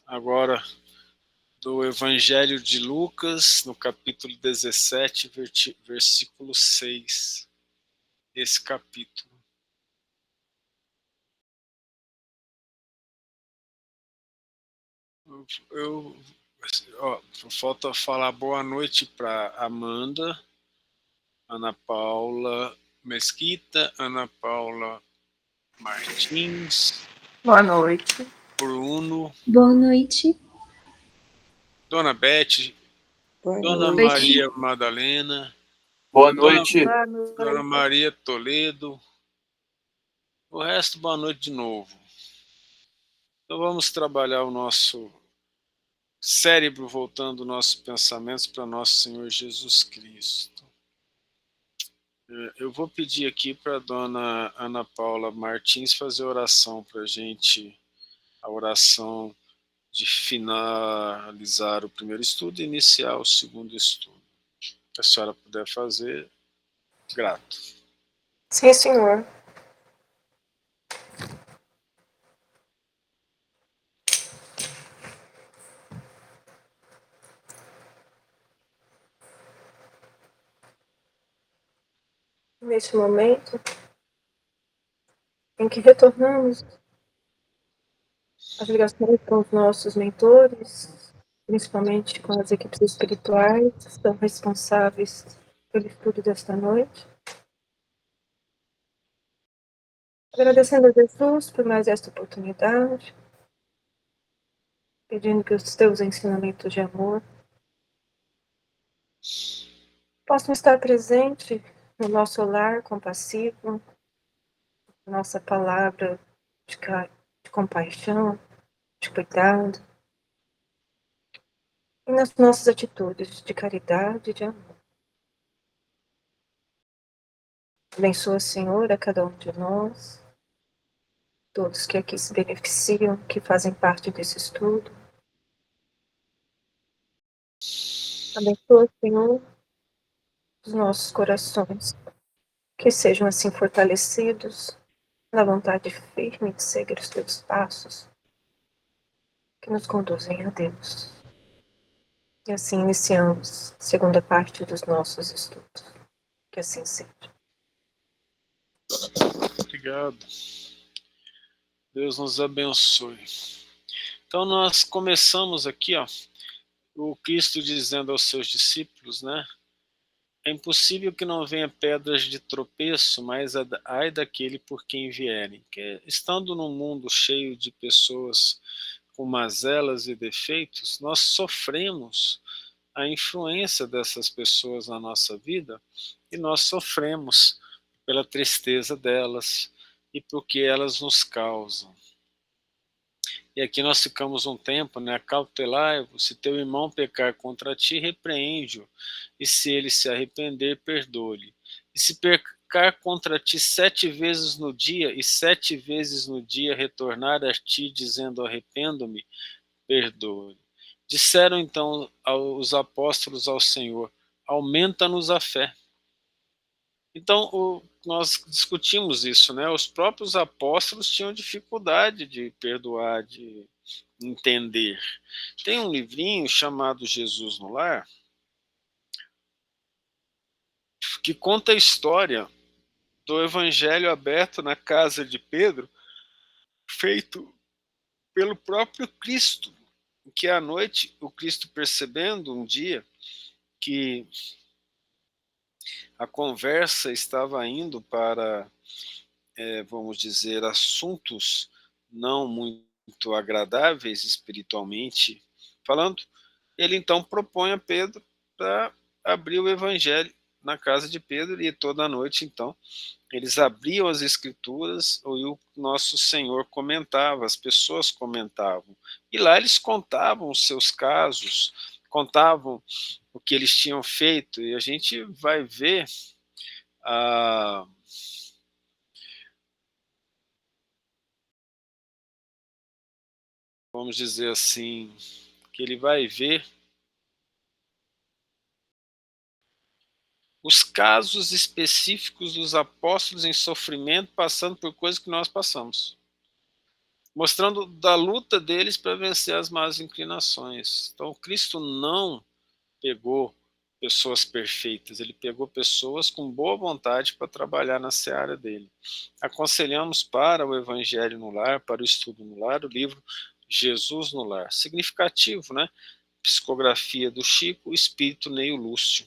agora do Evangelho de Lucas, no capítulo 17, versículo 6. Esse capítulo. Falta falar boa noite para Amanda, Ana Paula Mesquita, Ana Paula Martins. Boa noite. Bruno. Boa noite. Dona Beth. Boa Dona noite. Maria Madalena. Boa noite. Dona Maria Toledo. O resto, boa noite de novo. Então vamos trabalhar o nosso cérebro, voltando nossos pensamentos para nosso Senhor Jesus Cristo. Eu vou pedir aqui para a dona Ana Paula Martins fazer oração para a gente, a oração de finalizar o primeiro estudo e iniciar o segundo estudo. Se a senhora puder fazer, grato. Sim, senhor. Neste momento em que retornamos às ligações com os nossos mentores, principalmente com as equipes espirituais que estão responsáveis pelo estudo desta noite. Agradecendo a Jesus por mais esta oportunidade, pedindo que os teus ensinamentos de amor possam estar presentes no nosso lar compassivo, nossa palavra de compaixão, de cuidado, e nas nossas atitudes de caridade e de amor. Abençoa, Senhor, a cada um de nós, todos que aqui se beneficiam, que fazem parte desse estudo. Abençoa, Senhor, os nossos corações, que sejam assim fortalecidos na vontade firme de seguir os teus passos, que nos conduzem a Deus. E assim iniciamos a segunda parte dos nossos estudos. Que assim seja. Obrigado. Deus nos abençoe. Então nós começamos aqui, o Cristo dizendo aos seus discípulos, né? É impossível que não venha pedras de tropeço, mas ai daquele por quem vierem. Que, estando num mundo cheio de pessoas com mazelas e defeitos, nós sofremos a influência dessas pessoas na nossa vida e nós sofremos pela tristeza delas e porque elas nos causam. E aqui nós ficamos um tempo, né? Acautelai-vos, se teu irmão pecar contra ti, repreende-o, e se ele se arrepender, perdoe-lhe. E se pecar contra ti 7 vezes no dia, e 7 vezes no dia retornar a ti, dizendo arrependo-me, perdoe-lhe. Disseram então os apóstolos ao Senhor, aumenta-nos a fé. Então, nós discutimos isso, né? Os próprios apóstolos tinham dificuldade de perdoar, de entender. Tem um livrinho chamado Jesus no Lar, que conta a história do evangelho aberto na casa de Pedro, feito pelo próprio Cristo, que à noite o Cristo, percebendo um dia que a conversa estava indo para, vamos dizer, assuntos não muito agradáveis espiritualmente falando, ele então propõe a Pedro para abrir o evangelho na casa de Pedro, e toda noite então eles abriam as escrituras e o nosso Senhor comentava, as pessoas comentavam, e lá eles contavam os seus casos, contavam o que eles tinham feito, e a gente vai ver vamos dizer assim, que ele vai ver os casos específicos dos apóstolos em sofrimento, passando por coisas que nós passamos. mostrando da luta deles para vencer as más inclinações. Então, Cristo não pegou pessoas perfeitas, ele pegou pessoas com boa vontade para trabalhar na seara dele. Aconselhamos para o Evangelho no Lar, para o estudo no lar, o livro Jesus no Lar. Significativo, né? Psicografia do Chico, Espírito Neio Lúcio.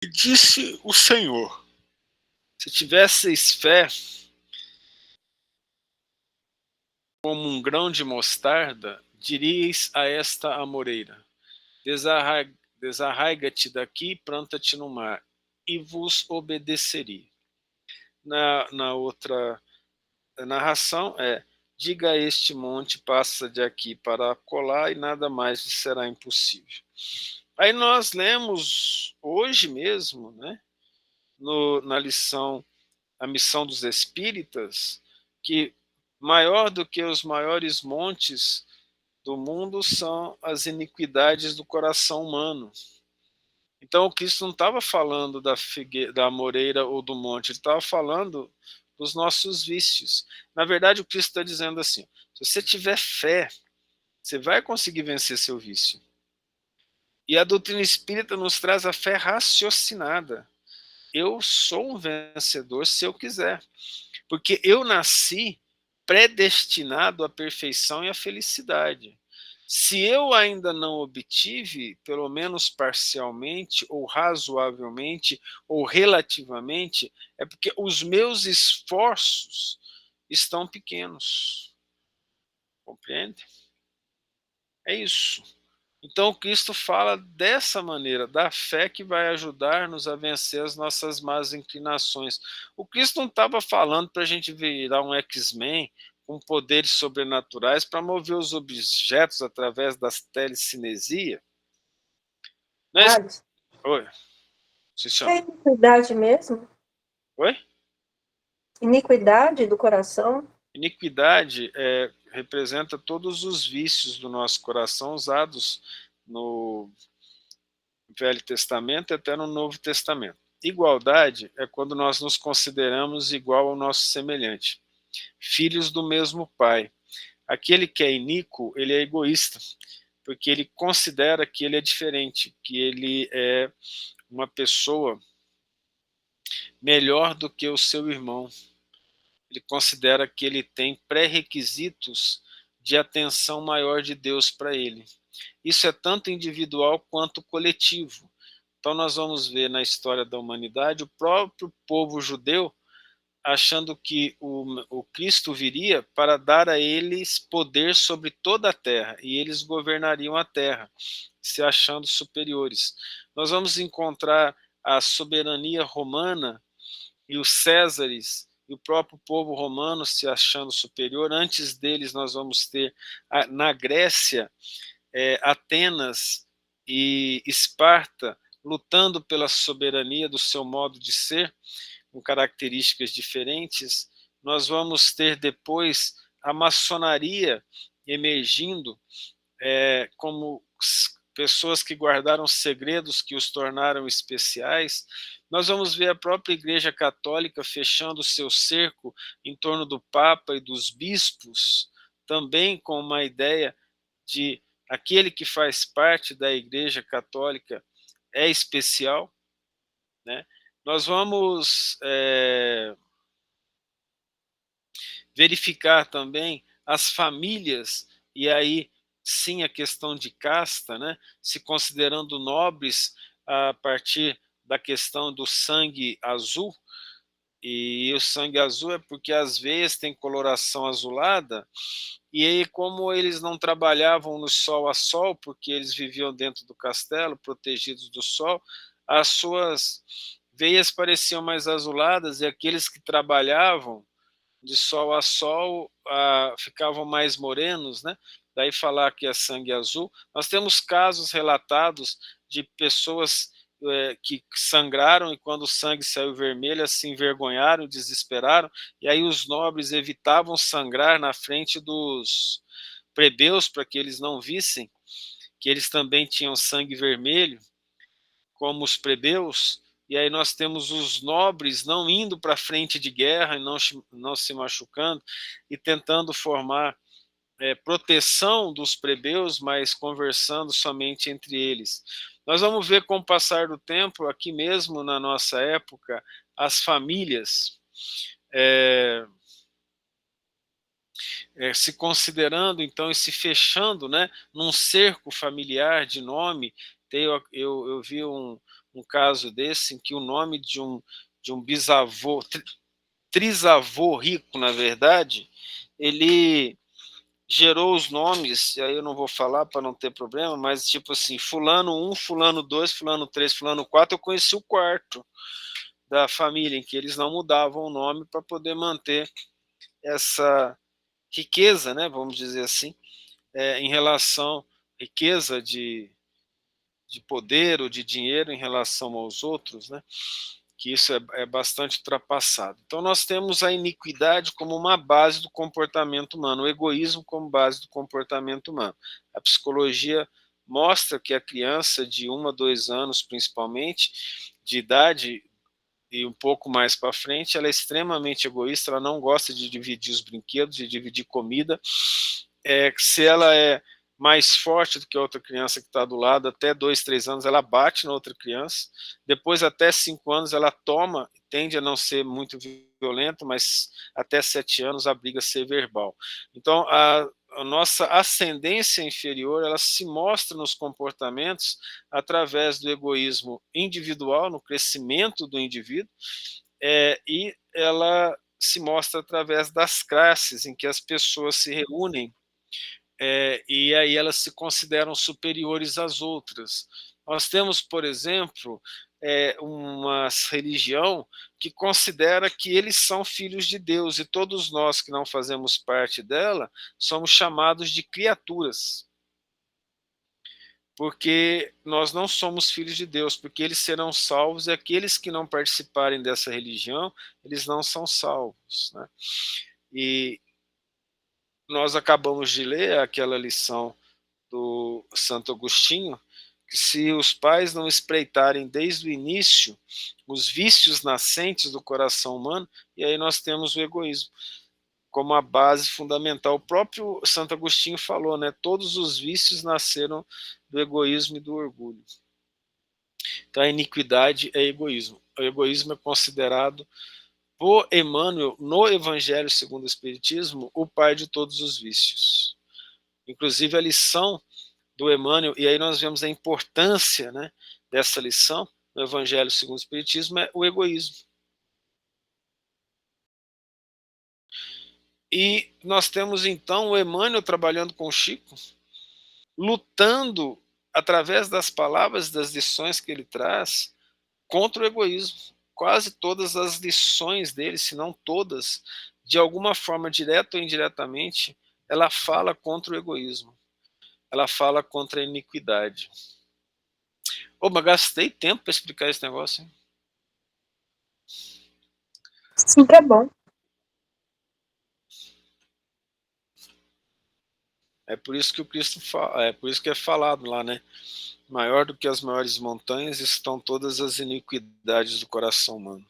E disse o Senhor: se tivesseis fé como um grão de mostarda, diríeis a esta amoreira: desarraiga-te daqui e planta-te no mar, e vos obedeceria. Na outra narração diga a este monte, passa de aqui para acolá, e nada mais lhe será impossível. Aí nós lemos hoje mesmo, né, na lição A Missão dos Espíritas, que maior do que os maiores montes do mundo são as iniquidades do coração humano. Então, o Cristo não estava falando da moreira ou do monte, ele estava falando dos nossos vícios. Na verdade, o Cristo está dizendo assim: se você tiver fé, você vai conseguir vencer seu vício. E a doutrina espírita nos traz a fé raciocinada. Eu sou um vencedor se eu quiser, porque eu nasci predestinado à perfeição e à felicidade. Se eu ainda não obtive, pelo menos parcialmente, ou razoavelmente, ou relativamente, é porque os meus esforços estão pequenos. Compreende? É isso. Então, Cristo fala dessa maneira, da fé que vai ajudar-nos a vencer as nossas más inclinações. O Cristo não estava falando para a gente virar um X-Men com poderes sobrenaturais para mover os objetos através das telecinesia. Oi, é iniquidade mesmo? Oi? Iniquidade do coração? Iniquidade representa todos os vícios do nosso coração usados no Velho Testamento e até no Novo Testamento. Igualdade é quando nós nos consideramos igual ao nosso semelhante, filhos do mesmo pai. Aquele que é iníquo, ele é egoísta, porque ele considera que ele é diferente, que ele é uma pessoa melhor do que o seu irmão. Ele considera que ele tem pré-requisitos de atenção maior de Deus para ele. Isso é tanto individual quanto coletivo. Então nós vamos ver na história da humanidade o próprio povo judeu achando que o Cristo viria para dar a eles poder sobre toda a terra, e eles governariam a terra, se achando superiores. Nós vamos encontrar a soberania romana e os Césares e o próprio povo romano se achando superior. Antes deles nós vamos ter na Grécia Atenas e Esparta lutando pela soberania do seu modo de ser, com características diferentes. Nós vamos ter depois a maçonaria emergindo como pessoas que guardaram segredos que os tornaram especiais. Nós vamos ver a própria Igreja Católica fechando o seu cerco em torno do Papa e dos bispos, também com uma ideia de aquele que faz parte da Igreja Católica é especial, né? Nós vamos verificar também as famílias, e aí sim a questão de casta, né? Se considerando nobres a partir da questão do sangue azul, e o sangue azul é porque as veias têm coloração azulada, e aí como eles não trabalhavam no sol a sol, porque eles viviam dentro do castelo, protegidos do sol, as suas veias pareciam mais azuladas, e aqueles que trabalhavam de sol a sol ficavam mais morenos, né? Daí falar que é sangue azul. Nós temos casos relatados de pessoas que sangraram, e quando o sangue saiu vermelho, se envergonharam, desesperaram, e aí os nobres evitavam sangrar na frente dos plebeus para que eles não vissem que eles também tinham sangue vermelho, como os plebeus, e aí nós temos os nobres não indo para frente de guerra, não se machucando, e tentando formar proteção dos plebeus, mas conversando somente entre eles. Nós vamos ver com o passar do tempo, aqui mesmo na nossa época, as famílias se considerando, então, e se fechando, né, num cerco familiar de nome. Eu vi um caso desse, em que o nome de um bisavô, trisavô rico, na verdade, ele gerou os nomes, e aí eu não vou falar para não ter problema, mas tipo assim, fulano 1, fulano 2, fulano 3, fulano 4, eu conheci o quarto da família, em que eles não mudavam o nome para poder manter essa riqueza, né, vamos dizer assim, em relação, riqueza de poder ou de dinheiro em relação aos outros, né, que isso é bastante ultrapassado. Então nós temos a iniquidade como uma base do comportamento humano, o egoísmo como base do comportamento humano. A psicologia mostra que a criança de 1 a 2 anos, principalmente, de idade, e um pouco mais para frente, ela é extremamente egoísta, ela não gosta de dividir os brinquedos, de dividir comida. Se ela é mais forte do que a outra criança que está do lado, até 2, 3 anos, ela bate na outra criança. Depois, até 5 anos, ela toma, tende a não ser muito violenta, mas até 7 anos a briga ser verbal. Então, a nossa ascendência inferior, ela se mostra nos comportamentos através do egoísmo individual, no crescimento do indivíduo, e ela se mostra através das classes em que as pessoas se reúnem, e aí elas se consideram superiores às outras. Nós temos, por exemplo, uma religião que considera que eles são filhos de Deus, e todos nós que não fazemos parte dela somos chamados de criaturas, porque nós não somos filhos de Deus, porque eles serão salvos, e aqueles que não participarem dessa religião, eles não são salvos, né? E nós acabamos de ler aquela lição do Santo Agostinho, que se os pais não espreitarem desde o início os vícios nascentes do coração humano, e aí nós temos o egoísmo como a base fundamental. O próprio Santo Agostinho falou, né? Todos os vícios nasceram do egoísmo e do orgulho. Então a iniquidade é egoísmo. O egoísmo é considerado por Emmanuel, no Evangelho segundo o Espiritismo, o pai de todos os vícios. Inclusive a lição do Emmanuel, e aí nós vemos a importância, né, dessa lição no Evangelho segundo o Espiritismo, é o egoísmo. E nós temos então o Emmanuel trabalhando com o Chico, lutando através das palavras, das lições que ele traz, contra o egoísmo. Quase todas as lições dele, se não todas, de alguma forma, direta ou indiretamente, ela fala contra o egoísmo. Ela fala contra a iniquidade. Mas gastei tempo para explicar esse negócio, hein? Sempre é bom. É por isso que o Cristo fala, é por isso que é falado lá, né? Maior do que as maiores montanhas estão todas as iniquidades do coração humano.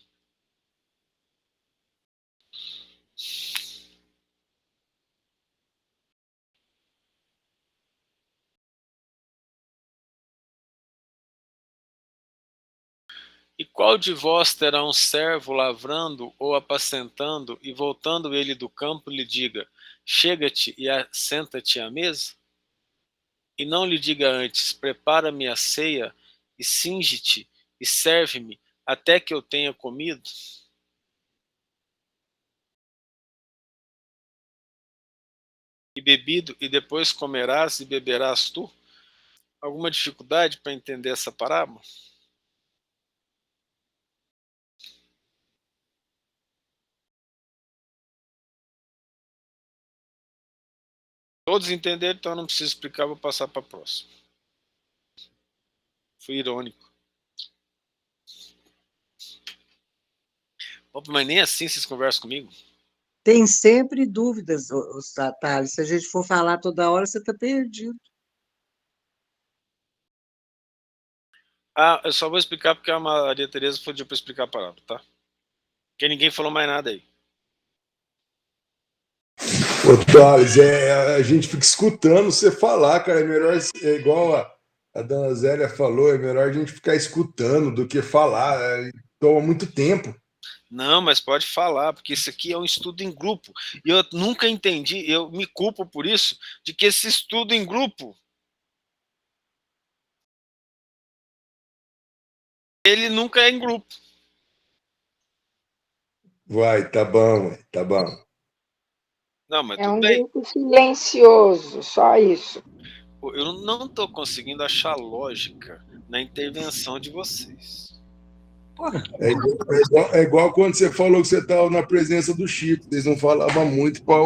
E qual de vós terá um servo lavrando ou apacentando, e voltando ele do campo lhe diga, chega-te e assenta-te à mesa? E não lhe diga antes, prepara-me a ceia, e cinge-te, e serve-me, até que eu tenha comido? E bebido, e depois comerás e beberás tu? Alguma dificuldade para entender essa parábola? Todos entenderam, então eu não preciso explicar, vou passar para a próxima. Fui irônico. Opa, mas nem assim vocês conversam comigo? Tem sempre dúvidas, Thales. Se a gente for falar toda hora, você está perdido. Ah, eu só vou explicar porque a Maria Tereza pediu para explicar a palavra, tá? Porque ninguém falou mais nada aí. Ô, Thales, a gente fica escutando você falar, cara. É melhor, igual a dona Zélia falou, é melhor a gente ficar escutando do que falar. Toma muito tempo. Não, mas pode falar, porque isso aqui é um estudo em grupo. E eu nunca entendi, eu me culpo por isso, de que esse estudo em grupo, ele nunca é em grupo. Vai, tá bom, tá bom. Não, mas É tudo um bem. grupo silencioso, só isso. Eu não estou conseguindo achar lógica na intervenção de vocês. É igual quando você falou que você estava na presença do Chico. Vocês não falavam muito para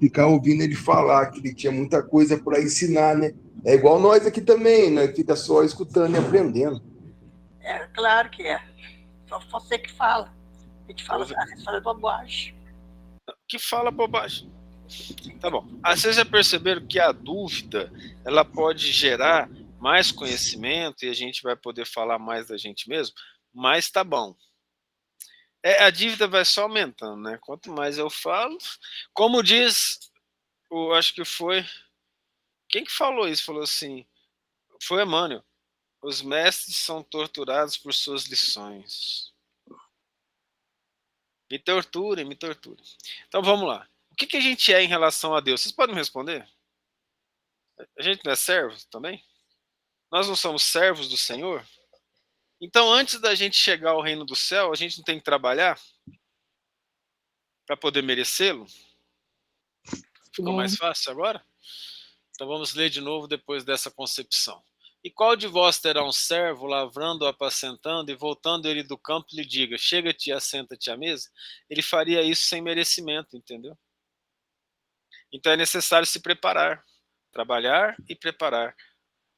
ficar ouvindo ele falar, que ele tinha muita coisa para ensinar, né? É igual nós aqui também, né? Fica só escutando e aprendendo. É, claro que é. Só você que fala. A gente fala bobagem. Que fala bobagem. Tá bom. Vocês já perceberam que a dúvida, ela pode gerar mais conhecimento e a gente vai poder falar mais da gente mesmo? Mas tá bom. A dívida vai só aumentando, né? Quanto mais eu falo, como diz, acho que foi, quem que falou isso? Falou assim, foi Emmanuel, os mestres são torturados por suas lições. Me torturem, me torturem. Então vamos lá. O que a gente é em relação a Deus? Vocês podem me responder? A gente não é servo também? Nós não somos servos do Senhor? Então, antes da gente chegar ao reino do céu, a gente não tem que trabalhar para poder merecê-lo? Ficou mais fácil agora? Então vamos ler de novo depois dessa concepção. E qual de vós terá um servo, lavrando, apacentando, e voltando ele do campo lhe diga, chega-te e assenta-te à mesa? Ele faria isso sem merecimento, entendeu? Então é necessário se preparar, trabalhar e preparar,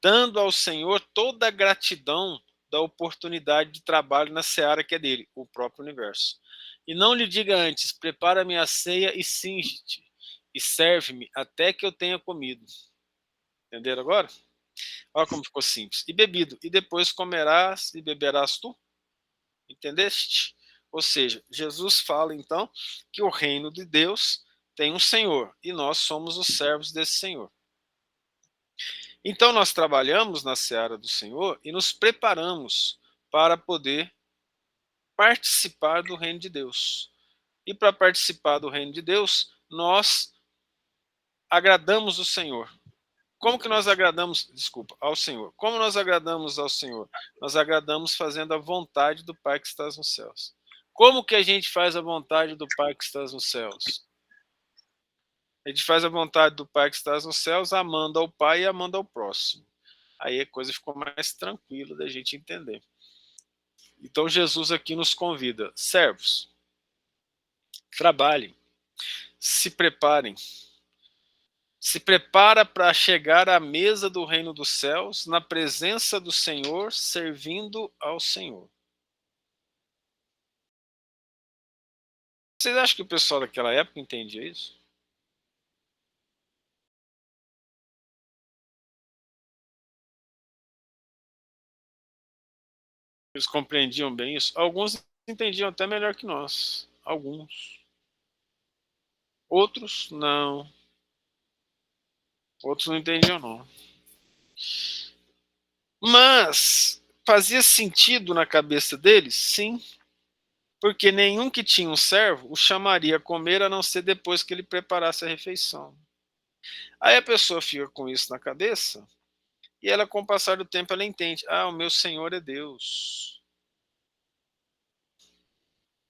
dando ao Senhor toda a gratidão da oportunidade de trabalho na seara que é dele, o próprio universo. E não lhe diga antes, prepara-me a ceia e cinge-te, e serve-me até que eu tenha comido. Entenderam agora? Olha como ficou simples. E bebido, e depois comerás e beberás tu? Entendeste? Ou seja, Jesus fala então que o reino de Deus tem um Senhor, e nós somos os servos desse Senhor. Então nós trabalhamos na seara do Senhor e nos preparamos para poder participar do reino de Deus. E para participar do reino de Deus, nós agradamos o Senhor. Como que nós agradamos, ao Senhor? Como nós agradamos ao Senhor? Nós agradamos fazendo a vontade do Pai que estás nos céus. Como que a gente faz a vontade do Pai que estás nos céus? A gente faz a vontade do Pai que estás nos céus, amando ao Pai e amando ao próximo. Aí a coisa ficou mais tranquila da gente entender. Então Jesus aqui nos convida, servos, trabalhem, se preparem, se prepara para chegar à mesa do reino dos céus, na presença do Senhor, servindo ao Senhor. Vocês acham que o pessoal daquela época entendia isso? Eles compreendiam bem isso? Alguns entendiam até melhor que nós. Alguns. Outros, não. Outros não entendiam, não. Mas fazia sentido na cabeça deles? Sim. Porque nenhum que tinha um servo o chamaria a comer a não ser depois que ele preparasse a refeição. Aí a pessoa fica com isso na cabeça e ela, com o passar do tempo, ela entende. Ah, o meu Senhor é Deus.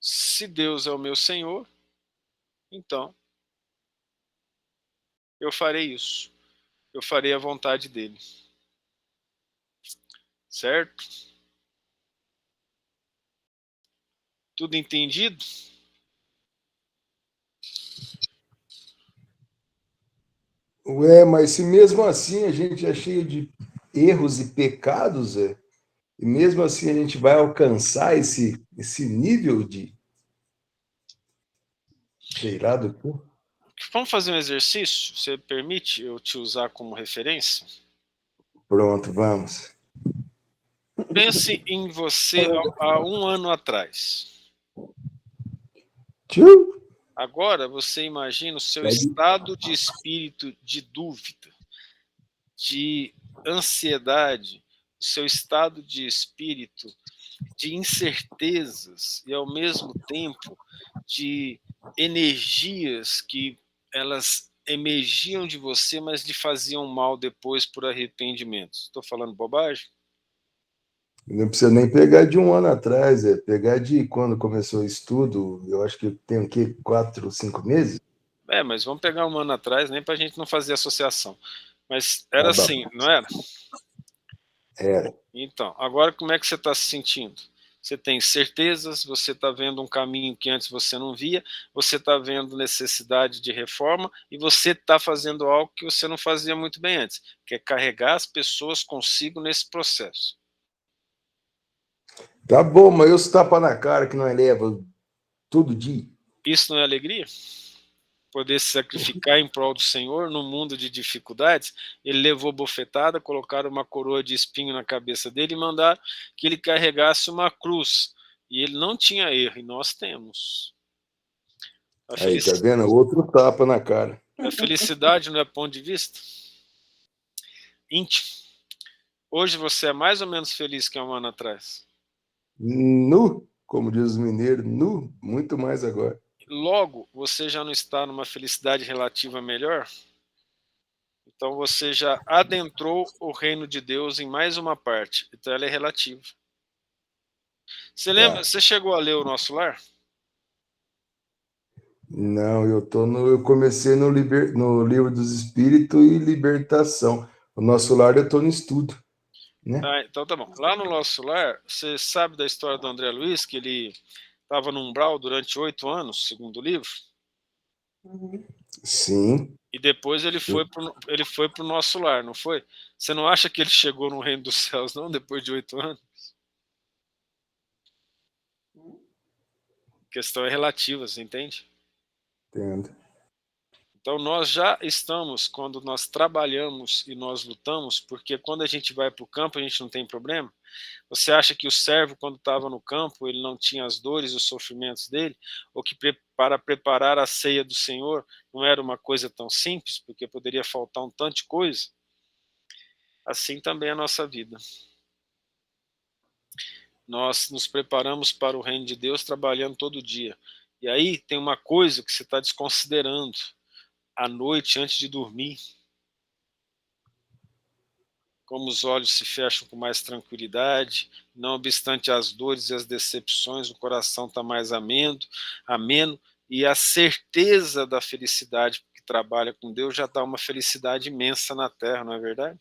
Se Deus é o meu Senhor, então eu farei isso. Eu farei a vontade dele. Certo? Tudo entendido? Ué, mas se mesmo assim a gente é cheio de erros e pecados, e mesmo assim a gente vai alcançar esse nível de, sei lá do que. Vamos fazer um exercício? Você permite eu te usar como referência? Pronto, vamos. Pense em você há um ano atrás. Tchau. Agora você imagina o seu estado de espírito de dúvida, de ansiedade, o seu estado de espírito de incertezas e, ao mesmo tempo, de energias que elas emergiam de você, mas lhe faziam mal depois por arrependimento. Estou falando bobagem? Não precisa nem pegar de um ano atrás, é pegar de quando começou o estudo, eu acho que tem o quê? 4, 5 meses? Mas vamos pegar um ano atrás, nem para a gente não fazer associação. Mas era Tá bom. assim, não era? Era. Então, agora como é que você está se sentindo? Você tem certezas, você está vendo um caminho que antes você não via, você está vendo necessidade de reforma e você está fazendo algo que você não fazia muito bem antes, que é carregar as pessoas consigo nesse processo. Tá bom, mas eu tapa na cara que nós leva todo dia. Isso não é alegria? Poder se sacrificar em prol do Senhor num mundo de dificuldades. Ele levou bofetada, colocaram uma coroa de espinho na cabeça dele e mandaram que ele carregasse uma cruz. E ele não tinha erro, e nós temos. Aí, tá vendo? Outro tapa na cara. A felicidade não é ponto de vista íntimo. Hoje você é mais ou menos feliz que um ano atrás. Nu, como diz os mineiros, nu, muito mais agora. Logo, você já não está numa felicidade relativa melhor? Então você já adentrou o reino de Deus em mais uma parte. Então ela é relativa. Você lembra? Você chegou a ler o Nosso Lar? Não, eu comecei no Livro dos Espíritos e Libertação. O Nosso Lar eu estou no estudo, né? Então tá bom. Lá no Nosso Lar, você sabe da história do André Luiz, que ele estava no umbral durante 8 anos, segundo o livro? Sim. E depois ele foi para o Nosso Lar, não foi? Você não acha que ele chegou no reino dos céus, não, depois de 8 anos? A questão é relativa, você entende? Entendo. Então nós já estamos, quando nós trabalhamos e nós lutamos, porque quando a gente vai para o campo a gente não tem problema. Você acha que o servo, quando estava no campo, ele não tinha as dores e os sofrimentos dele? Ou que para preparar a ceia do Senhor não era uma coisa tão simples, porque poderia faltar um tanto de coisa? Assim também é a nossa vida. Nós nos preparamos para o reino de Deus trabalhando todo dia. E aí tem uma coisa que você está desconsiderando à noite antes de dormir. Como os olhos se fecham com mais tranquilidade, não obstante as dores e as decepções, o coração está mais ameno, e a certeza da felicidade que trabalha com Deus já dá uma felicidade imensa na terra, não é verdade?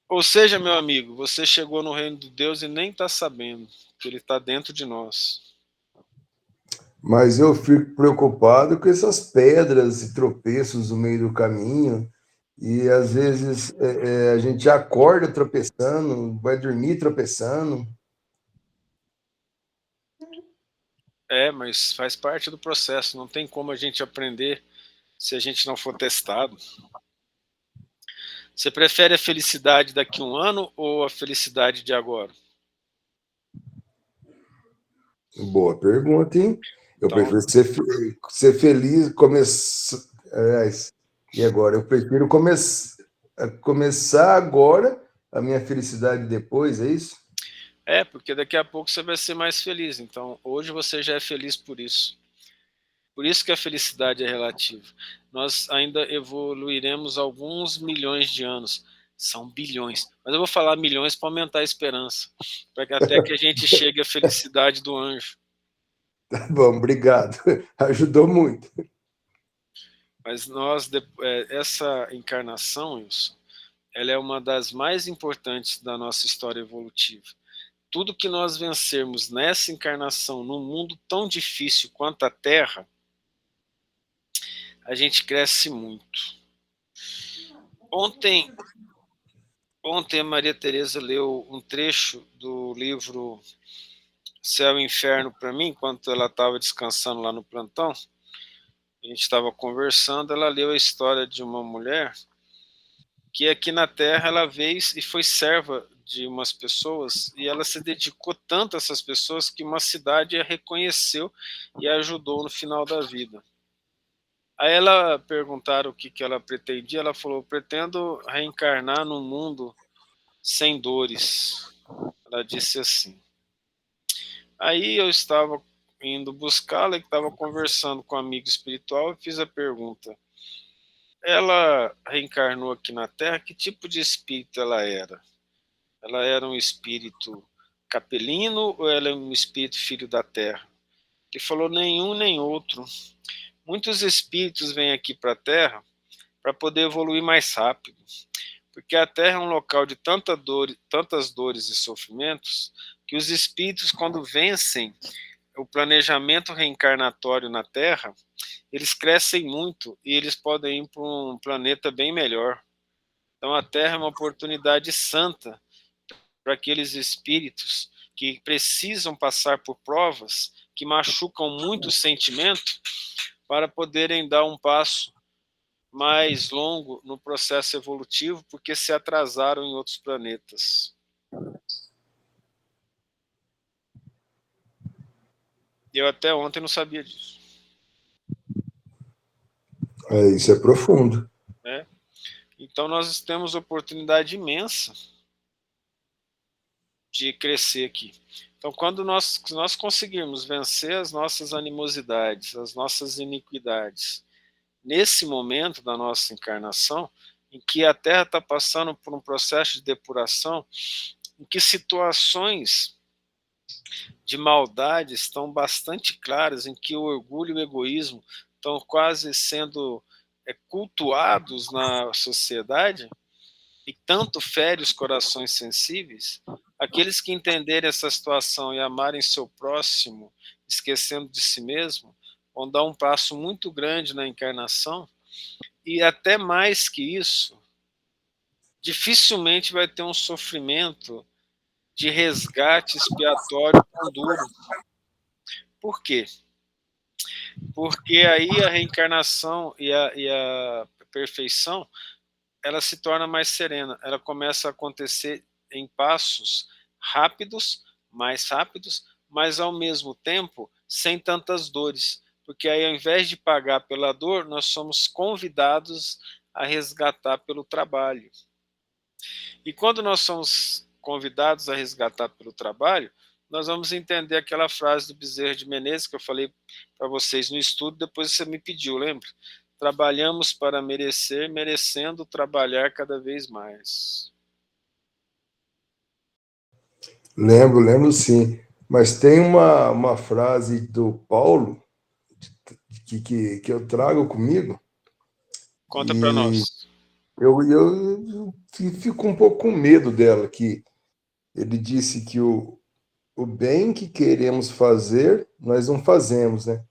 Ou seja, meu amigo, você chegou no reino de Deus e nem está sabendo que ele está dentro de nós. Mas eu fico preocupado com essas pedras e tropeços no meio do caminho. E às vezes a gente acorda tropeçando, vai dormir tropeçando. Mas faz parte do processo, não tem como a gente aprender se a gente não for testado. Você prefere a felicidade daqui a um ano ou a felicidade de agora? Boa pergunta, hein? Eu Então, prefiro ser feliz, e agora? Eu prefiro começar agora a minha felicidade depois, é isso? porque daqui a pouco você vai ser mais feliz. Então, hoje você já é feliz por isso. Por isso que a felicidade é relativa. Nós ainda evoluiremos alguns milhões de anos. São bilhões. Mas eu vou falar milhões para aumentar a esperança. Até que a gente chegue à felicidade do anjo. Tá bom, obrigado. Ajudou muito. Mas essa encarnação, Wilson, ela é uma das mais importantes da nossa história evolutiva. Tudo que nós vencermos nessa encarnação, num mundo tão difícil quanto a Terra, a gente cresce muito. Ontem a Maria Tereza leu um trecho do livro Céu e Inferno para mim, enquanto ela estava descansando lá no plantão. A gente estava conversando, ela leu a história de uma mulher que aqui na Terra ela veio e foi serva de umas pessoas, e ela se dedicou tanto a essas pessoas que uma cidade a reconheceu e a ajudou no final da vida. Aí ela perguntaram o que ela pretendia, ela falou: pretendo reencarnar num mundo sem dores. Ela disse assim. Aí eu estava indo buscá-la, e estava conversando com um amigo espiritual e fiz a pergunta: ela reencarnou aqui na Terra, que tipo de espírito ela era? Ela era um espírito capelino ou ela é um espírito filho da Terra? Ele falou: nenhum nem outro. Muitos espíritos vêm aqui para a Terra para poder evoluir mais rápido, porque a Terra é um local de tantas dores e sofrimentos, que os espíritos, quando vencem o planejamento reencarnatório na Terra, eles crescem muito e eles podem ir para um planeta bem melhor. Então a Terra é uma oportunidade santa para aqueles espíritos que precisam passar por provas que machucam muito o sentimento, para poderem dar um passo mais longo no processo evolutivo, porque se atrasaram em outros planetas. Eu até ontem não sabia disso. Isso é profundo. Né? Então nós temos oportunidade imensa de crescer aqui. Então, quando nós conseguirmos vencer as nossas animosidades, as nossas iniquidades, nesse momento da nossa encarnação, em que a Terra está passando por um processo de depuração, em que situações de maldade estão bastante claras, em que o orgulho e o egoísmo estão quase sendo cultuados na sociedade, e tanto fere os corações sensíveis, aqueles que entenderem essa situação e amarem seu próximo, esquecendo de si mesmo, vão dar um passo muito grande na encarnação, e até mais que isso, dificilmente vai ter um sofrimento de resgate expiatório tão duro. Por quê? Porque aí a reencarnação e a perfeição, ela se torna mais serena, ela começa a acontecer em passos rápidos, mas ao mesmo tempo sem tantas dores, porque aí ao invés de pagar pela dor, nós somos convidados a resgatar pelo trabalho. E quando nós somos convidados a resgatar pelo trabalho, nós vamos entender aquela frase do Bezerra de Menezes que eu falei para vocês no estudo, depois você me pediu, lembra? Trabalhamos para merecer, merecendo trabalhar cada vez mais. Lembro sim. Mas tem uma frase do Paulo que eu trago comigo. Conta para nós. Eu fico um pouco com medo dela, que ele disse que o bem que queremos fazer, nós não fazemos, né?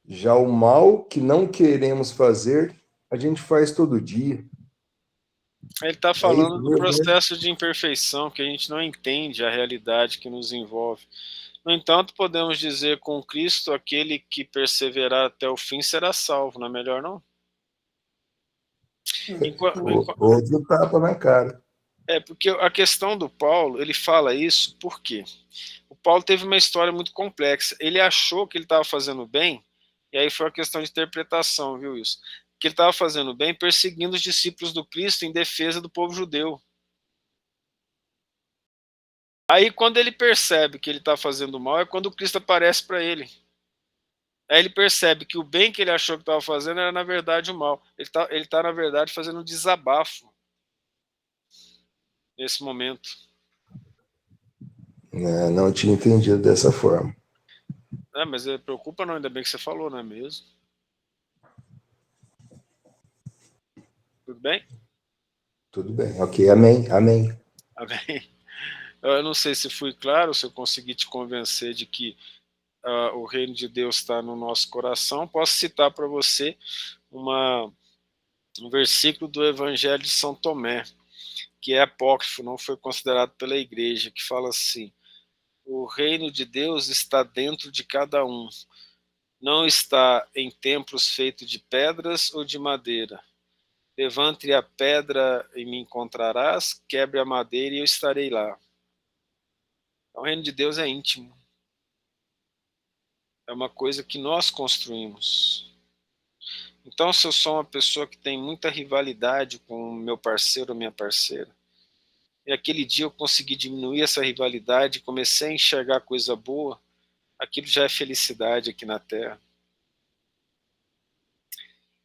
Já o mal que não queremos fazer, a gente faz todo dia. Ele está É isso falando do mesmo, né? processo de imperfeição, que a gente não entende a realidade que nos envolve. No entanto, podemos dizer com Cristo, aquele que perseverar até o fim será salvo, não é melhor não? Outro tapa na cara. Porque a questão do Paulo, ele fala isso por quê? O Paulo teve uma história muito complexa. Ele achou que ele estava fazendo bem, e aí foi uma questão de interpretação, viu isso? Que ele estava fazendo bem perseguindo os discípulos do Cristo em defesa do povo judeu. Aí quando ele percebe que ele está fazendo mal, é quando o Cristo aparece para ele. Aí ele percebe que o bem que ele achou que estava fazendo era na verdade o mal. Ele tá na verdade fazendo um desabafo nesse momento. Não tinha entendido dessa forma. Mas preocupa não, ainda bem que você falou, não é mesmo? Tudo bem? Tudo bem, ok, amém. Amém. Eu não sei se fui claro, se eu consegui te convencer de que o reino de Deus está no nosso coração. Posso citar para você um versículo do Evangelho de São Tomé, que é apócrifo, não foi considerado pela igreja, que fala assim: o reino de Deus está dentro de cada um, não está em templos feitos de pedras ou de madeira, Levante a pedra e me encontrarás, quebre a madeira e eu estarei lá. O reino de Deus é íntimo. É uma coisa que nós construímos. Então, se eu sou uma pessoa que tem muita rivalidade com o meu parceiro ou minha parceira, e aquele dia eu consegui diminuir essa rivalidade, comecei a enxergar coisa boa, aquilo já é felicidade aqui na Terra.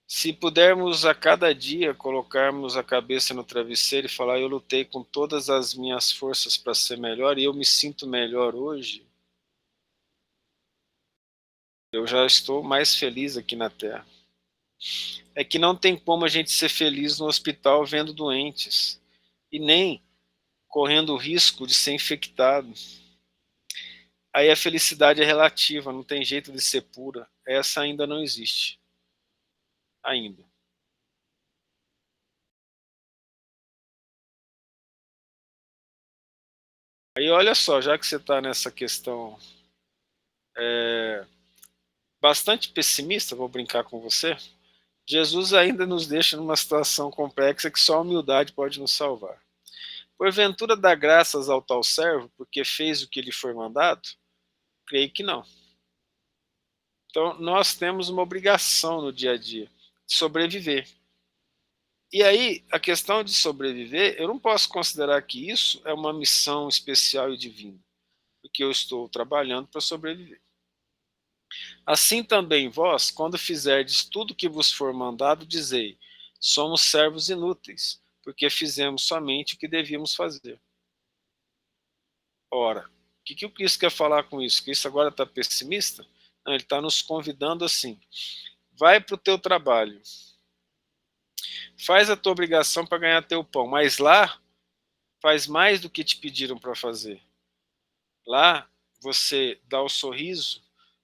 Se pudermos a cada dia colocarmos a cabeça no travesseiro e falar, eu lutei com todas as minhas forças para ser melhor e eu me sinto melhor hoje, eu já estou mais feliz aqui na Terra. É que não tem como a gente ser feliz no hospital vendo doentes, e nem correndo o risco de ser infectado. Aí a felicidade é relativa, não tem jeito de ser pura. Essa ainda não existe. Ainda. Aí olha só, já que você está nessa questão bastante pessimista, vou brincar com você, Jesus ainda nos deixa numa situação complexa que só a humildade pode nos salvar. Porventura dá graças ao tal servo porque fez o que lhe foi mandado? Creio que não. Então nós temos uma obrigação no dia a dia de sobreviver. E aí, a questão de sobreviver, eu não posso considerar que isso é uma missão especial e divina, porque eu estou trabalhando para sobreviver. Assim também vós, quando fizerdes tudo que vos for mandado, dizei, somos servos inúteis, porque fizemos somente o que devíamos fazer. Ora, o que o Cristo quer falar com isso? Cristo agora está pessimista? Não, ele está nos convidando assim, vai para o teu trabalho, faz a tua obrigação para ganhar teu pão, mas lá faz mais do que te pediram para fazer. Lá você dá o sorriso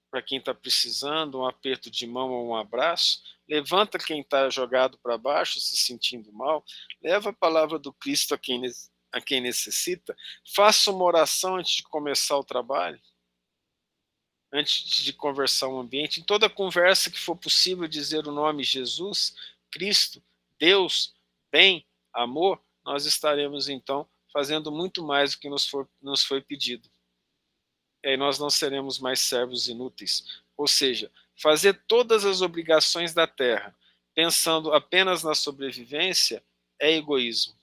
para quem está precisando, um aperto de mão ou um abraço, levanta quem está jogado para baixo, se sentindo mal, leva a palavra do Cristo a quem necessita, faça uma oração antes de começar o trabalho, antes de conversar o ambiente, em toda conversa que for possível dizer o nome Jesus, Cristo, Deus, bem, amor, nós estaremos então fazendo muito mais do que nos foi pedido. E aí nós não seremos mais servos inúteis. Ou seja, fazer todas as obrigações da terra, pensando apenas na sobrevivência, é egoísmo.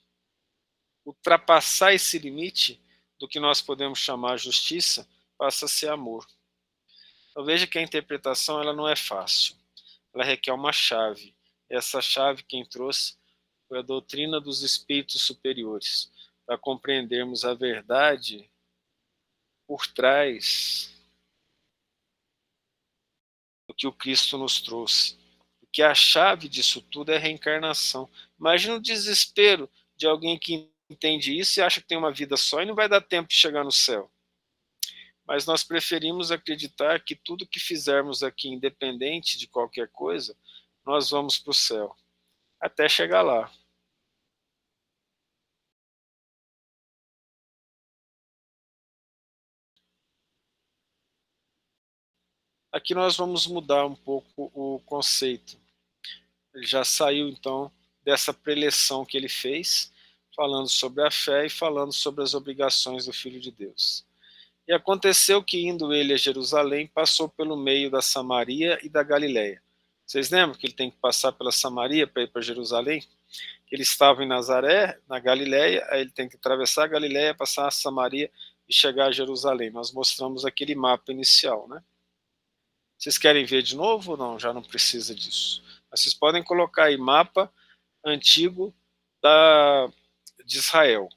Ultrapassar esse limite do que nós podemos chamar justiça passa a ser amor. Então veja que a interpretação ela não é fácil. Ela requer uma chave. Essa chave quem trouxe foi a doutrina dos espíritos superiores, para compreendermos a verdade por trás do que o Cristo nos trouxe. Porque a chave disso tudo é a reencarnação. Imagina o desespero de alguém que entende isso e acha que tem uma vida só e não vai dar tempo de chegar no céu. Mas nós preferimos acreditar que tudo que fizermos aqui, independente de qualquer coisa, nós vamos para o céu. Até chegar lá. Aqui nós vamos mudar um pouco o conceito. Ele já saiu, então, dessa preleção que ele fez, falando sobre a fé e falando sobre as obrigações do Filho de Deus. E aconteceu que, indo ele a Jerusalém, passou pelo meio da Samaria e da Galiléia. Vocês lembram que ele tem que passar pela Samaria para ir para Jerusalém? Ele estava em Nazaré, na Galiléia, aí ele tem que atravessar a Galiléia, passar a Samaria e chegar a Jerusalém. Nós mostramos aquele mapa inicial, né? Vocês querem ver de novo ou não? Já não precisa disso. Mas vocês podem colocar aí mapa antigo de Israel.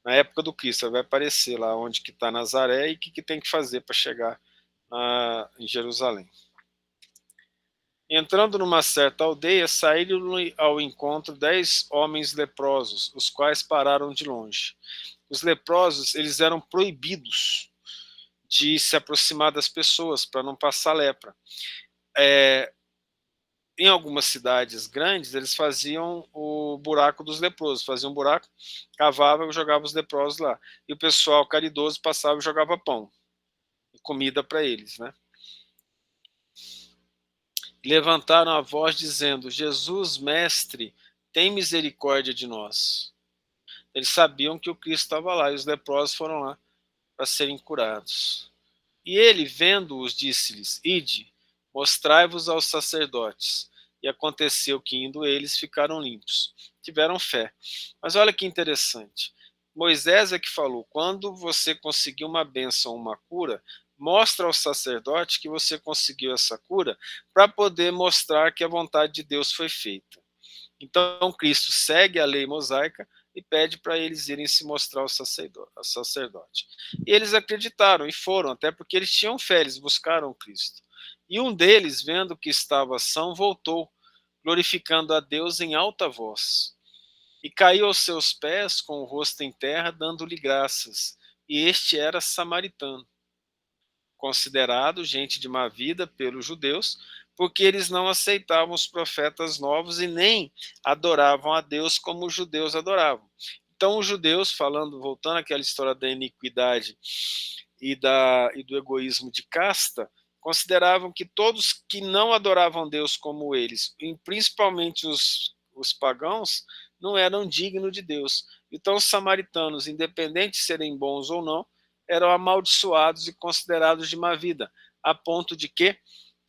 Na época do Cristo, vai aparecer lá onde que está Nazaré e o que tem que fazer para chegar em Jerusalém. Entrando numa certa aldeia, saíram ao encontro 10 homens leprosos, os quais pararam de longe. Os leprosos, eles eram proibidos de se aproximar das pessoas para não passar lepra. Em algumas cidades grandes, eles faziam o buraco dos leprosos, faziam um buraco, cavavam e jogavam os leprosos lá. E o pessoal caridoso passava e jogava pão e comida para eles, né? Levantaram a voz dizendo, Jesus, mestre, tem misericórdia de nós. Eles sabiam que o Cristo estava lá, e os leprosos foram lá para serem curados. E ele, vendo-os, disse-lhes: Ide, mostrai-vos aos sacerdotes. E aconteceu que, indo eles, ficaram limpos. Tiveram fé. Mas olha que interessante. Moisés é que falou: quando você conseguir uma bênção, uma cura, mostra ao sacerdote que você conseguiu essa cura, para poder mostrar que a vontade de Deus foi feita. Então Cristo segue a lei mosaica e pede para eles irem se mostrar ao sacerdote. E eles acreditaram e foram, até porque eles tinham fé, eles buscaram Cristo. E um deles, vendo que estava são, voltou, glorificando a Deus em alta voz. E caiu aos seus pés com o rosto em terra, dando-lhe graças. E este era samaritano, considerado gente de má vida pelos judeus, porque eles não aceitavam os profetas novos e nem adoravam a Deus como os judeus adoravam. Então os judeus, voltando àquela história da iniquidade e do egoísmo de casta, consideravam que todos que não adoravam Deus como eles, e principalmente os pagãos, não eram dignos de Deus. Então os samaritanos, independente de serem bons ou não, eram amaldiçoados e considerados de má vida, a ponto de que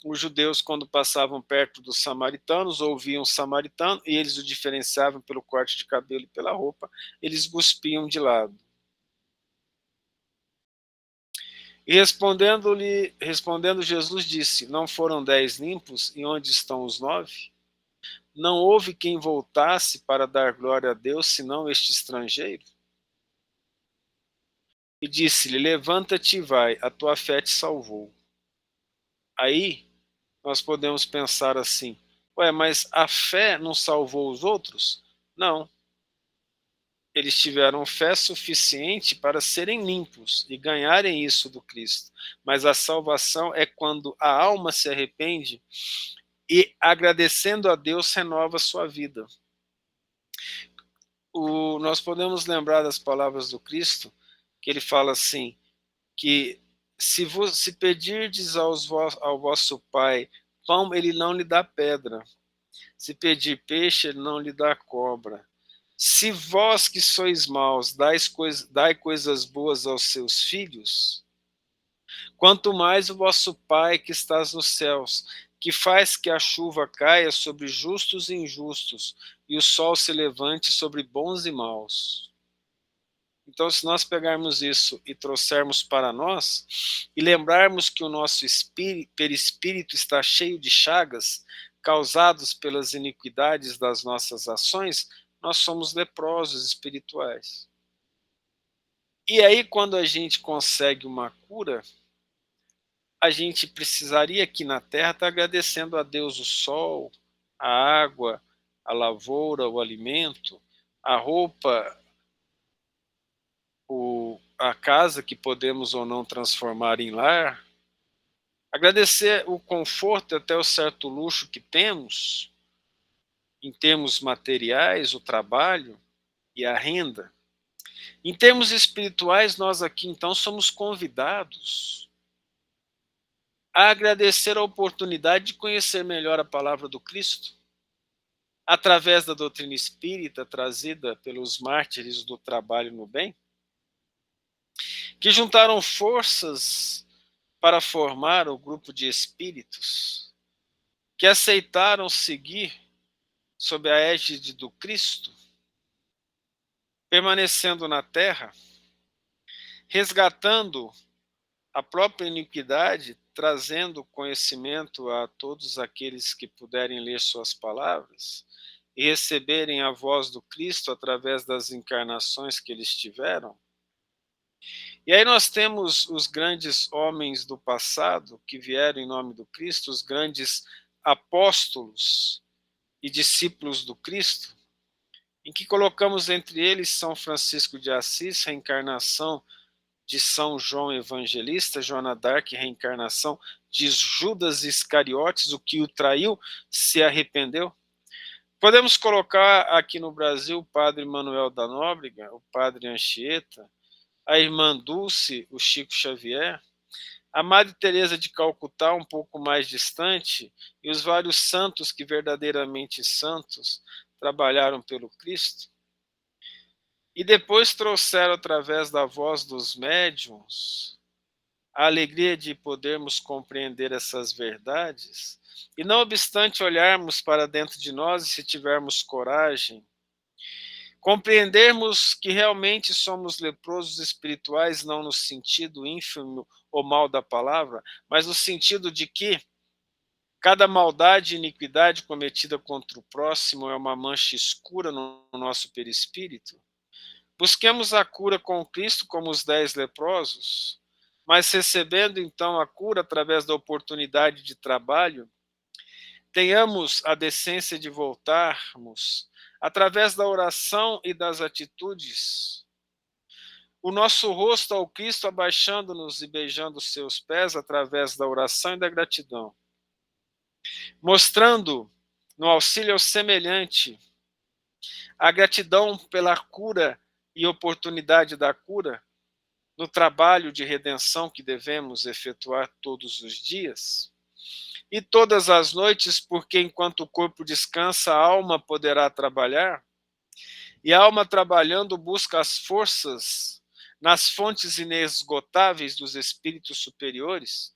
os judeus, quando passavam perto dos samaritanos, ouviam samaritano, e eles o diferenciavam pelo corte de cabelo e pela roupa, eles cuspiam de lado. E respondendo Jesus disse: Não foram 10 limpos, e onde estão os 9? Não houve quem voltasse para dar glória a Deus, senão este estrangeiro? E disse-lhe: Levanta-te e vai, a tua fé te salvou. Aí nós podemos pensar assim: ué, mas a fé não salvou os outros? Não. Eles tiveram fé suficiente para serem limpos e ganharem isso do Cristo. Mas a salvação é quando a alma se arrepende e, agradecendo a Deus, renova a sua vida. Nós podemos lembrar das palavras do Cristo, que ele fala assim, que se pedirdes ao vosso Pai pão, ele não lhe dá pedra. Se pedir peixe, ele não lhe dá cobra. Se vós que sois maus dai coisas boas aos seus filhos, quanto mais o vosso Pai que estás nos céus, que faz que a chuva caia sobre justos e injustos, e o sol se levante sobre bons e maus. Então, se nós pegarmos isso e trouxermos para nós, e lembrarmos que o nosso perispírito está cheio de chagas, causados pelas iniquidades das nossas ações, nós somos leprosos espirituais. E aí, quando a gente consegue uma cura, a gente precisaria aqui na Terra estar agradecendo a Deus o sol, a água, a lavoura, o alimento, a roupa, a casa que podemos ou não transformar em lar, agradecer o conforto, até o certo luxo que temos, em termos materiais, o trabalho e a renda. Em termos espirituais, nós aqui então somos convidados a agradecer a oportunidade de conhecer melhor a palavra do Cristo, através da doutrina espírita trazida pelos mártires do trabalho no bem, que juntaram forças para formar o grupo de espíritos, que aceitaram seguir sob a égide do Cristo, permanecendo na terra, resgatando a própria iniquidade, trazendo conhecimento a todos aqueles que puderem ler suas palavras e receberem a voz do Cristo através das encarnações que eles tiveram. E aí nós temos os grandes homens do passado que vieram em nome do Cristo, os grandes apóstolos e discípulos do Cristo, em que colocamos entre eles São Francisco de Assis, reencarnação de São João Evangelista, Joana d'Arc, reencarnação de Judas Iscariotes, o que o traiu, se arrependeu. Podemos colocar aqui no Brasil o padre Manuel da Nóbrega, o padre Anchieta, a irmã Dulce, o Chico Xavier, a Madre Teresa de Calcutá, um pouco mais distante, e os vários santos que verdadeiramente santos trabalharam pelo Cristo, e depois trouxeram através da voz dos médiuns a alegria de podermos compreender essas verdades, e não obstante olharmos para dentro de nós e se tivermos coragem, compreendermos que realmente somos leprosos espirituais, não no sentido ínfimo ou mal da palavra, mas no sentido de que cada maldade e iniquidade cometida contra o próximo é uma mancha escura no nosso perispírito. Busquemos a cura com Cristo como os 10 leprosos, mas recebendo então a cura através da oportunidade de trabalho, tenhamos a decência de voltarmos, através da oração e das atitudes, o nosso rosto ao Cristo, abaixando-nos e beijando os seus pés através da oração e da gratidão, mostrando no auxílio ao semelhante a gratidão pela cura e oportunidade da cura, no trabalho de redenção que devemos efetuar todos os dias, e todas as noites, porque enquanto o corpo descansa, a alma poderá trabalhar, e a alma trabalhando busca as forças nas fontes inesgotáveis dos espíritos superiores,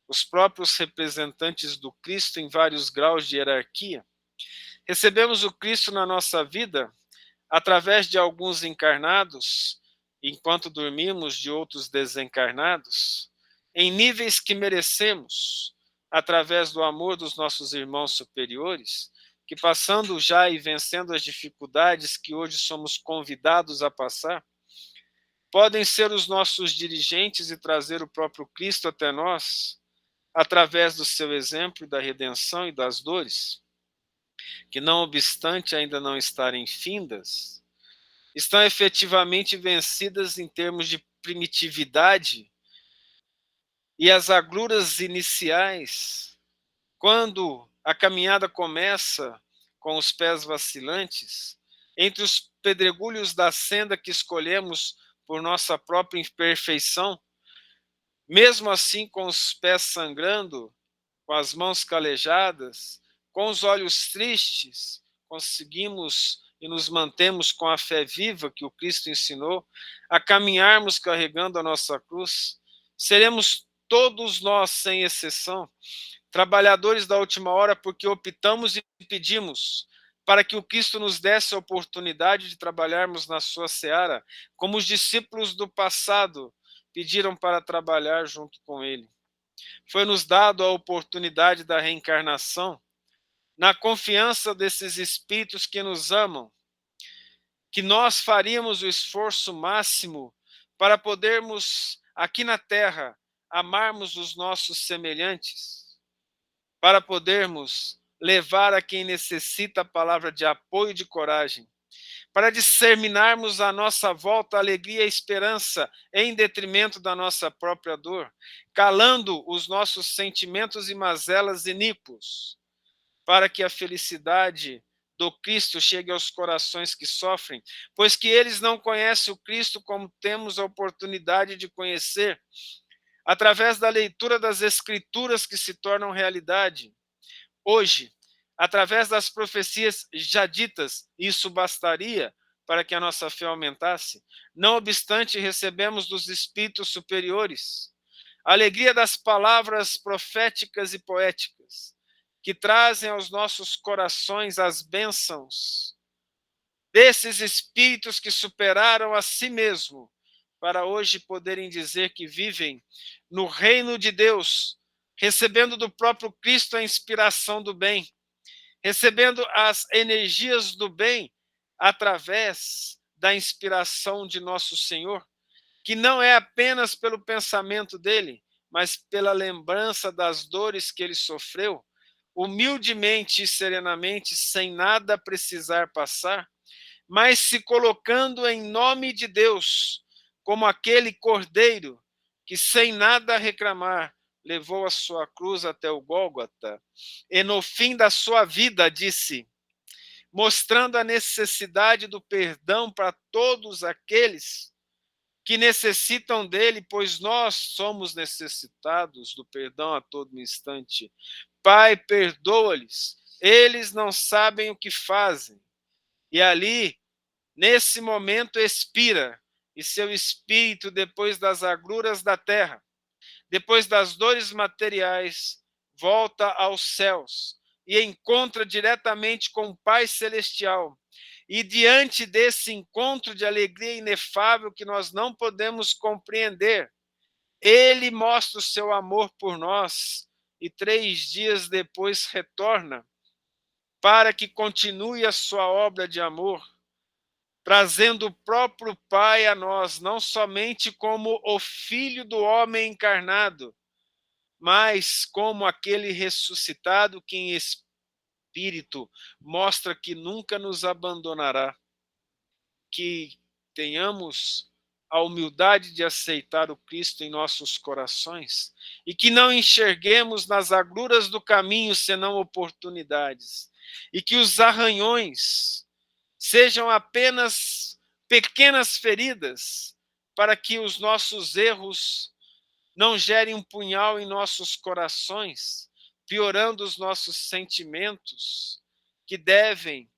os próprios representantes do Cristo em vários graus de hierarquia. Recebemos o Cristo na nossa vida através de alguns encarnados, enquanto dormimos de outros desencarnados, em níveis que merecemos, através do amor dos nossos irmãos superiores, que passando já e vencendo as dificuldades que hoje somos convidados a passar, podem ser os nossos dirigentes e trazer o próprio Cristo até nós, através do seu exemplo da redenção e das dores, que não obstante ainda não estarem findas, estão efetivamente vencidas em termos de primitividade, e as agruras iniciais, quando a caminhada começa com os pés vacilantes, entre os pedregulhos da senda que escolhemos por nossa própria imperfeição, mesmo assim com os pés sangrando, com as mãos calejadas, com os olhos tristes, conseguimos e nos mantemos com a fé viva que o Cristo ensinou, a caminharmos carregando a nossa cruz, seremos todos nós, sem exceção, trabalhadores da última hora, porque optamos e pedimos para que o Cristo nos desse a oportunidade de trabalharmos na sua seara, como os discípulos do passado pediram para trabalhar junto com ele. Foi-nos dado a oportunidade da reencarnação, na confiança desses espíritos que nos amam, que nós faríamos o esforço máximo para podermos, aqui na Terra, amarmos os nossos semelhantes, para podermos levar a quem necessita a palavra de apoio e de coragem, para disseminarmos à nossa volta a alegria e a esperança em detrimento da nossa própria dor, calando os nossos sentimentos e mazelas iníquos, para que a felicidade do Cristo chegue aos corações que sofrem, pois que eles não conhecem o Cristo como temos a oportunidade de conhecer, através da leitura das Escrituras que se tornam realidade. Hoje, através das profecias já ditas, isso bastaria para que a nossa fé aumentasse. Não obstante, recebemos dos Espíritos superiores a alegria das palavras proféticas e poéticas, que trazem aos nossos corações as bênçãos desses Espíritos que superaram a si mesmo, para hoje poderem dizer que vivem no reino de Deus, recebendo do próprio Cristo a inspiração do bem, recebendo as energias do bem através da inspiração de nosso Senhor, que não é apenas pelo pensamento dele, mas pela lembrança das dores que ele sofreu, humildemente e serenamente, sem nada precisar passar, mas se colocando em nome de Deus, como aquele cordeiro que, sem nada reclamar, levou a sua cruz até o Gólgota, e no fim da sua vida disse, mostrando a necessidade do perdão para todos aqueles que necessitam dele, pois nós somos necessitados do perdão a todo instante. Pai, perdoa-lhes, eles não sabem o que fazem. e ali, nesse momento, expira, e seu espírito, depois das agruras da terra, depois das dores materiais, volta aos céus e encontra diretamente com o Pai Celestial. E diante desse encontro de alegria inefável que nós não podemos compreender, ele mostra o seu amor por nós e 3 dias depois retorna para que continue a sua obra de amor, trazendo o próprio Pai a nós, não somente como o Filho do homem encarnado, mas como aquele ressuscitado que em espírito mostra que nunca nos abandonará. Que tenhamos a humildade de aceitar o Cristo em nossos corações e que não enxerguemos nas agruras do caminho senão oportunidades, e que os arranhões sejam apenas pequenas feridas para que os nossos erros não gerem um punhal em nossos corações, piorando os nossos sentimentos, que devem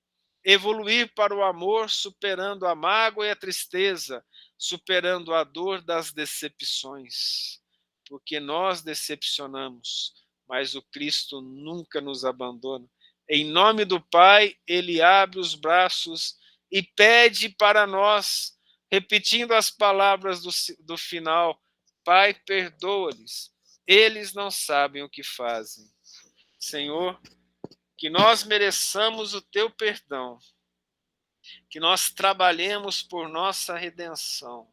evoluir para o amor, superando a mágoa e a tristeza, superando a dor das decepções. Porque nós decepcionamos, mas o Cristo nunca nos abandona. Em nome do Pai, ele abre os braços e pede para nós, repetindo as palavras do final: Pai, perdoa-lhes, eles não sabem o que fazem. Senhor, que nós mereçamos o teu perdão, que nós trabalhemos por nossa redenção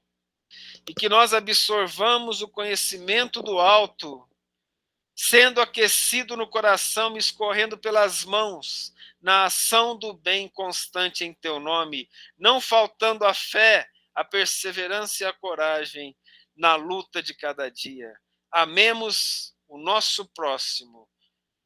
e que nós absorvamos o conhecimento do alto, sendo aquecido no coração, escorrendo pelas mãos, na ação do bem constante em teu nome, não faltando a fé, a perseverança e a coragem na luta de cada dia. Amemos o nosso próximo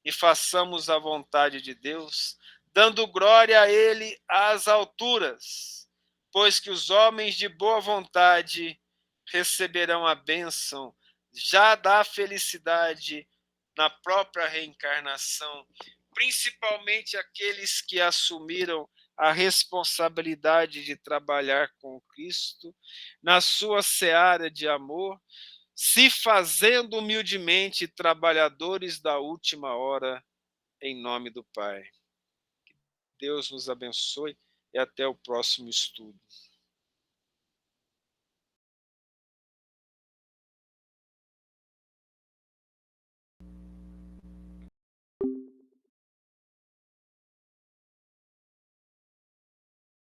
e façamos a vontade de Deus, dando glória a Ele às alturas, pois que os homens de boa vontade receberão a bênção já da felicidade na própria reencarnação, principalmente aqueles que assumiram a responsabilidade de trabalhar com Cristo na sua seara de amor, se fazendo humildemente trabalhadores da última hora, em nome do Pai. Deus nos abençoe e até o próximo estudo.